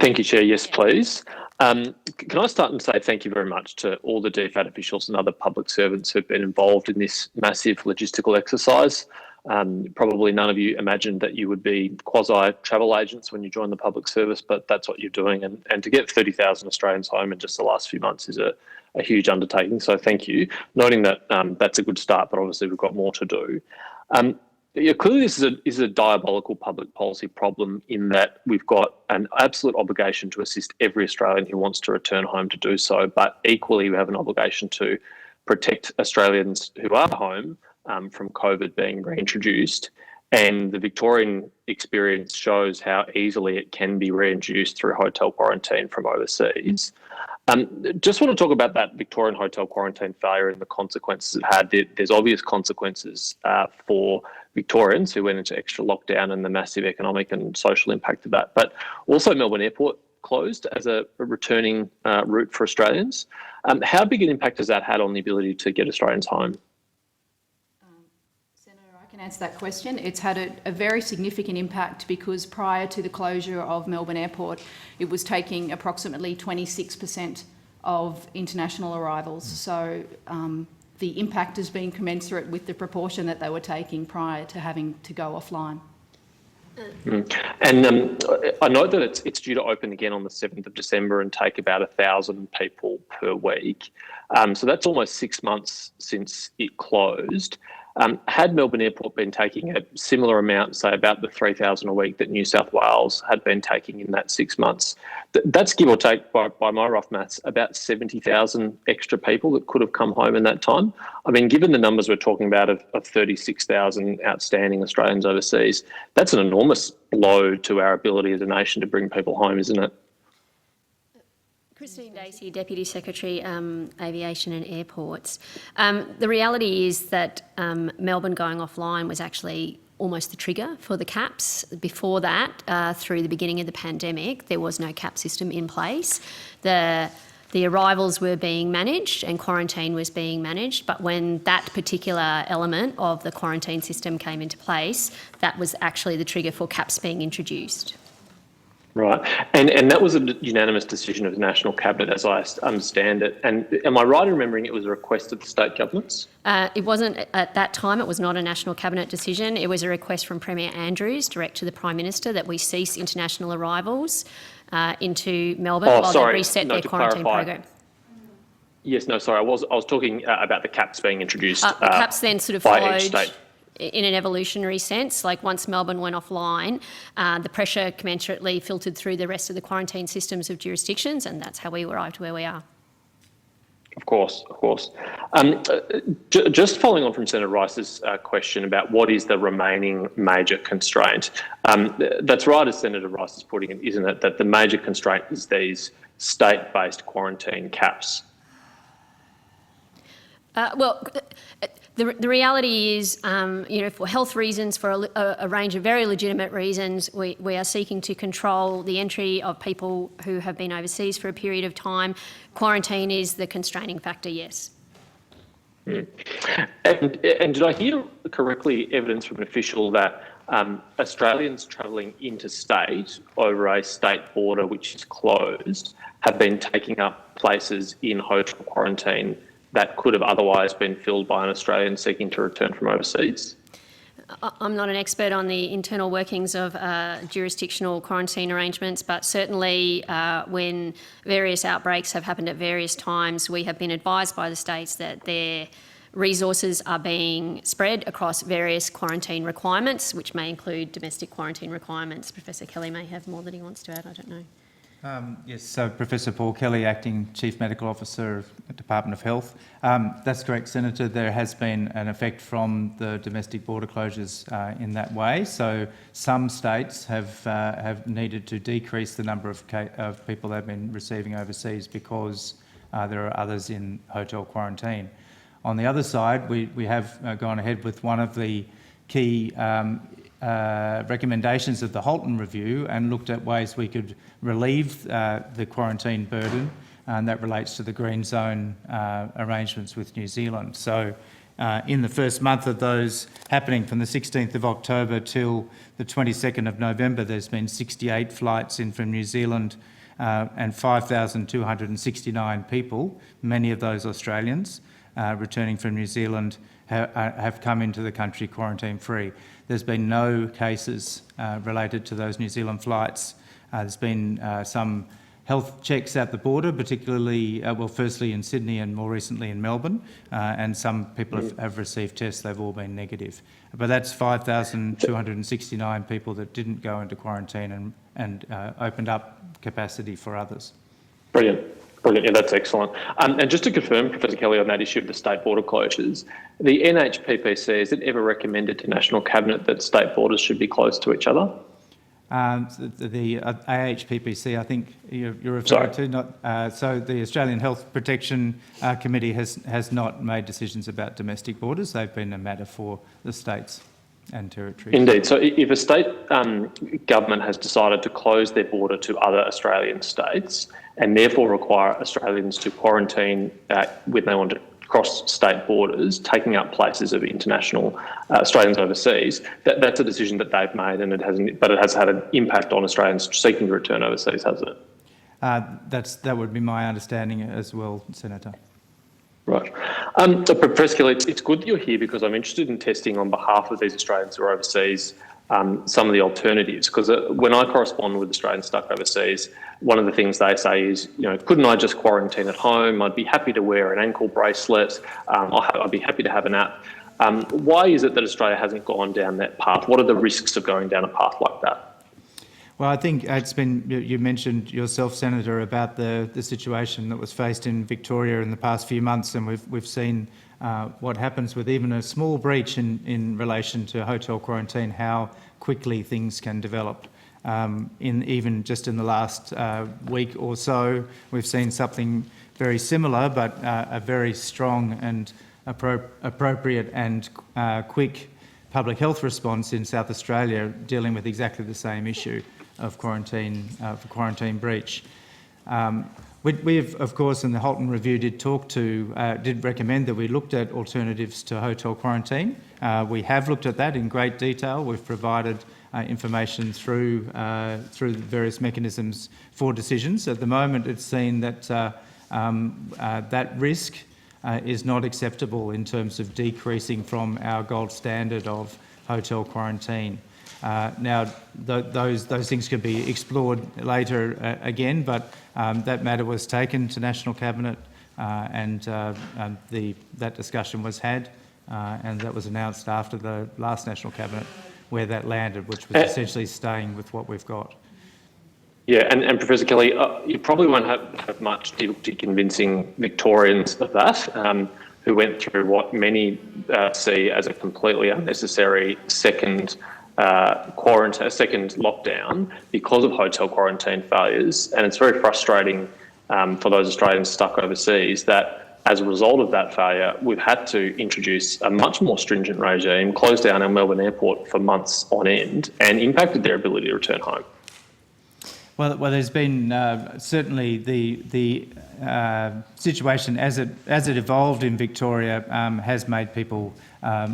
Thank you, Chair. Yes, please. Can I start and say thank you very much to all the DFAT officials and other public servants who've been involved in this massive logistical exercise. Probably none of you imagined that you would be quasi-travel agents when you join the public service, but that's what you're doing. And to get 30,000 Australians home in just the last few months is a huge undertaking. So thank you. Noting that that's a good start, but obviously we've got more to do. Clearly this is a diabolical public policy problem in that we've got an absolute obligation to assist every Australian who wants to return home to do so, but equally we have an obligation to protect Australians who are home from COVID being reintroduced. And the Victorian experience shows how easily it can be reintroduced through hotel quarantine from overseas. Just want to talk about that Victorian hotel quarantine failure and the consequences it had. There's obvious consequences for Victorians who went into extra lockdown and the massive economic and social impact of that. But also Melbourne Airport closed as a returning route for Australians. How big an impact has that had on the ability to get Australians home? Answer that question. It's had a very significant impact because prior to the closure of Melbourne Airport, it was taking approximately 26% of international arrivals. So the impact has been commensurate with the proportion that they were taking prior to having to go offline. And I know that it's due to open again on the 7th of December and take about 1,000 people per week. So that's almost 6 months since it closed. Had Melbourne Airport been taking a similar amount, say about the 3,000 a week that New South Wales had been taking in that 6 months, that's give or take, by my rough maths, about 70,000 extra people that could have come home in that time. I mean, given the numbers we're talking about of 36,000 outstanding Australians overseas, that's an enormous blow to our ability as a nation to bring people home, isn't it? Christine Dacey, Deputy Secretary, Aviation and Airports. The reality is that Melbourne going offline was actually almost the trigger for the caps. Before that, through the beginning of the pandemic, there was no cap system in place. The arrivals were being managed and quarantine was being managed, but when that particular element of the quarantine system came into place, that was actually the trigger for caps being introduced. Right. And that was a unanimous decision of the National Cabinet, as I understand it. And am I right in remembering it was a request of the state governments? It wasn't at that time. It was not a National Cabinet decision. It was a request from Premier Andrews direct to the Prime Minister that we cease international arrivals into Melbourne while they reset their quarantine program. Yes, no, sorry. I was talking about the caps being introduced. The caps then sort of by followed each state. In an evolutionary sense. Like once Melbourne went offline, the pressure commensurately filtered through the rest of the quarantine systems of jurisdictions, and that's how we arrived where we are. Of course, of course. Just following on from Senator Rice's question about what is the remaining major constraint, that's right as Senator Rice is putting it, isn't it, that the major constraint is these state-based quarantine caps? The reality is, for health reasons, for a range of very legitimate reasons, we are seeking to control the entry of people who have been overseas for a period of time. Quarantine is the constraining factor, yes. And did I hear correctly evidence from an official that Australians travelling interstate over a state border which is closed have been taking up places in hotel quarantine that could have otherwise been filled by an Australian seeking to return from overseas? I'm not an expert on the internal workings of jurisdictional quarantine arrangements, but certainly when various outbreaks have happened at various times, we have been advised by the states that their resources are being spread across various quarantine requirements, which may include domestic quarantine requirements. Professor Kelly may have more that he wants to add, I don't know. Yes, so Professor Paul Kelly, Acting Chief Medical Officer of the Department of Health. That's correct, Senator. There has been an effect from the domestic border closures in that way. So some states have needed to decrease the number of people they've been receiving overseas because there are others in hotel quarantine. On the other side, we have gone ahead with one of the key recommendations of the Holton Review and looked at ways we could relieve the quarantine burden, and that relates to the green zone arrangements with New Zealand. So In the first month of those happening from the 16th of October till the 22nd of November, there's been 68 flights in from New Zealand and 5,269 people, many of those Australians, returning from New Zealand have come into the country quarantine-free. There's been no cases related to those New Zealand flights. There's been some health checks at the border, particularly, firstly in Sydney and more recently in Melbourne, and some people have received tests, they've all been negative. But that's 5,269 people that didn't go into quarantine and opened up capacity for others. Brilliant. Brilliant. Yeah, that's excellent. And just to confirm, Professor Kelly, on that issue of the state border closures, the NHPPC, has it ever recommended to National Cabinet that state borders should be close to each other? The AHPPC, I think you're referring to, not so the Australian Health Protection Committee has not made decisions about domestic borders. They've been a matter for the states and territories. Indeed. So if a state government has decided to close their border to other Australian states and therefore require Australians to quarantine when they want to cross state borders, taking up places of international Australians overseas, that's a decision that they've made, and it has had an impact on Australians seeking to return overseas, hasn't it? That would be my understanding as well, Senator. Right. Professor Kelly, it's good that you're here because I'm interested in testing on behalf of these Australians who are overseas some of the alternatives, because when I correspond with Australians stuck overseas, one of the things they say is, couldn't I just quarantine at home? I'd be happy to wear an ankle bracelet. I'd be happy to have an app. Why is it that Australia hasn't gone down that path? What are the risks of going down a path like that? Well, I think it's been, you mentioned yourself, Senator, about the situation that was faced in Victoria in the past few months, and we've seen what happens with even a small breach in relation to hotel quarantine, how quickly things can develop. Even just in the last week or so, we've seen something very similar, but a very strong and appropriate and quick public health response in South Australia dealing with exactly the same issue of quarantine breach. We've, of course, in the Halton Review did recommend that we looked at alternatives to hotel quarantine. We have looked at that in great detail. We've provided information through the various mechanisms for decisions. At the moment, it's seen that that risk is not acceptable in terms of decreasing from our gold standard of hotel quarantine. Now, those things could be explored later again, but that matter was taken to National Cabinet and that discussion was had and that was announced after the last National Cabinet where that landed, which was essentially staying with what we've got. Yeah, and Professor Kelly, you probably won't have much difficulty convincing Victorians of that, who went through what many see as a completely unnecessary second lockdown because of hotel quarantine failures. And it's very frustrating for those Australians stuck overseas that as a result of that failure, we've had to introduce a much more stringent regime, close down our Melbourne airport for months on end, and impacted their ability to return home. Well, there's been certainly the situation as it evolved in Victoria has made people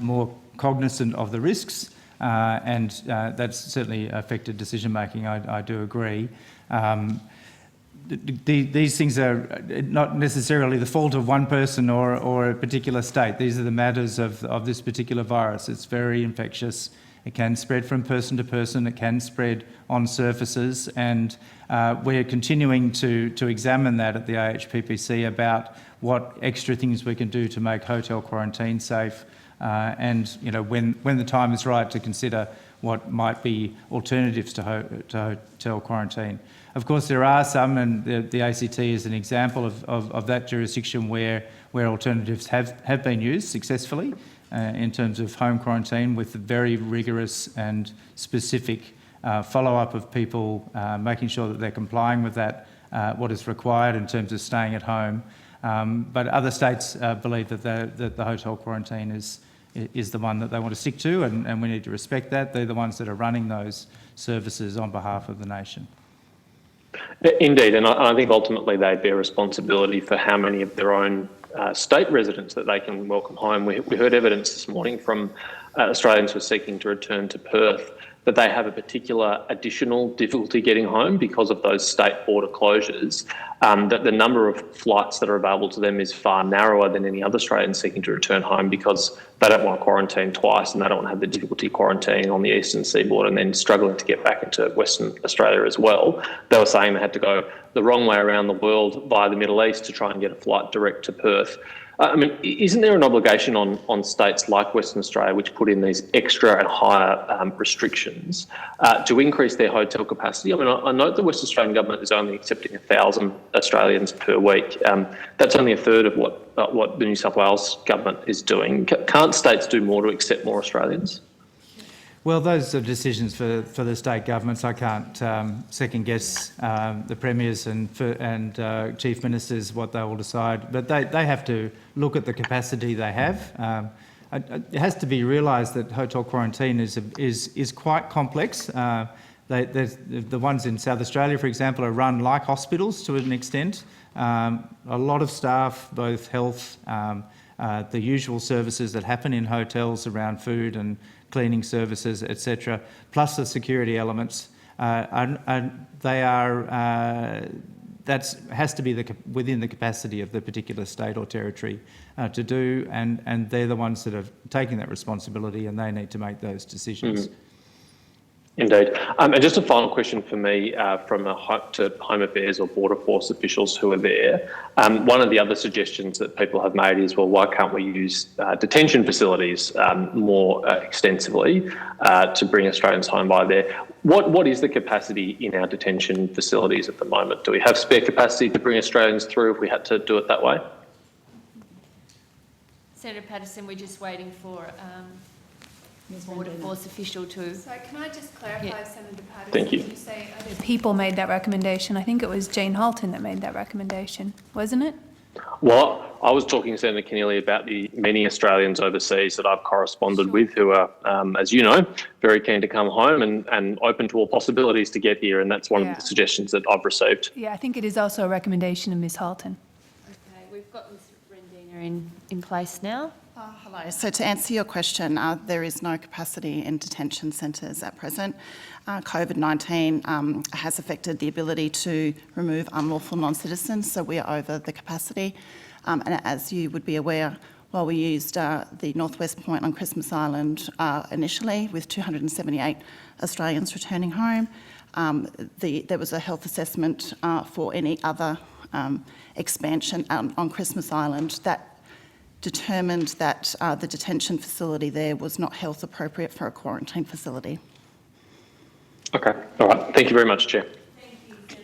more cognizant of the risks, and that's certainly affected decision making. I do agree. These things are not necessarily the fault of one person or a particular state. These are the matters of this particular virus. It's very infectious. It can spread from person to person. It can spread on surfaces, and we're continuing to examine that at the AHPPC about what extra things we can do to make hotel quarantine safe, and when the time is right to consider what might be alternatives to hotel quarantine. Of course, there are some, and the ACT is an example of that jurisdiction where alternatives have been used successfully in terms of home quarantine with very rigorous and specific follow-up of people, making sure that they're complying with that, what is required in terms of staying at home. But other states believe that the hotel quarantine is the one that they want to stick to, and we need to respect that. They're the ones that are running those services on behalf of the nation. Indeed, and I think ultimately they bear responsibility for how many of their own state residents that they can welcome home. We heard evidence this morning from Australians who are seeking to return to Perth that they have a particular additional difficulty getting home because of those state border closures, that the number of flights that are available to them is far narrower than any other Australians seeking to return home because they don't want to quarantine twice and they don't want to have the difficulty quarantining on the eastern seaboard and then struggling to get back into Western Australia as well. They were saying they had to go the wrong way around the world via the Middle East to try and get a flight direct to Perth. I mean, isn't there an obligation on states like Western Australia, which put in these extra and higher restrictions, to increase their hotel capacity? I mean, I note the Western Australian government is only accepting 1,000 Australians per week. That's only a third of what the New South Wales government is doing. Can't states do more to accept more Australians? Well, those are decisions for the state governments. I can't second guess the premiers and chief ministers what they will decide, but they have to look at the capacity they have. It has to be realised that hotel quarantine is quite complex. The ones in South Australia, for example, are run like hospitals to an extent. A lot of staff, both health, the usual services that happen in hotels around food and cleaning services, etc., plus the security elements, that has to be within the capacity of the particular state or territory to do, and they're the ones that are taking that responsibility, and they need to make those decisions. Mm. Indeed. And just a final question for me from Home Affairs or Border Force officials who are there. One of the other suggestions that people have made is, well, why can't we use detention facilities more extensively to bring Australians home by there? What is the capacity in our detention facilities at the moment? Do we have spare capacity to bring Australians through if we had to do it that way? Senator Paterson, we're just waiting for Border Force official to... So can I just clarify, Senator Paterson? Thank you. You say other people made that recommendation. I think it was Jane Halton that made that recommendation, wasn't it? Well, I was talking to Senator Keneally about the many Australians overseas that I've corresponded with who are, as you know, very keen to come home and open to all possibilities to get here, and that's one of the suggestions that I've received. Yeah, I think it is also a recommendation of Ms Halton. Okay, we've got Ms Rendina in place now. Hello. So to answer your question, there is no capacity in detention centres at present. COVID-19 has affected the ability to remove unlawful non-citizens, so we are over the capacity. And as you would be aware, while we used the Northwest Point on Christmas Island initially with 278 Australians returning home, there was a health assessment for any other expansion on Christmas Island that determined that the detention facility there was not health appropriate for a quarantine facility. Okay, all right. Thank you very much, Chair.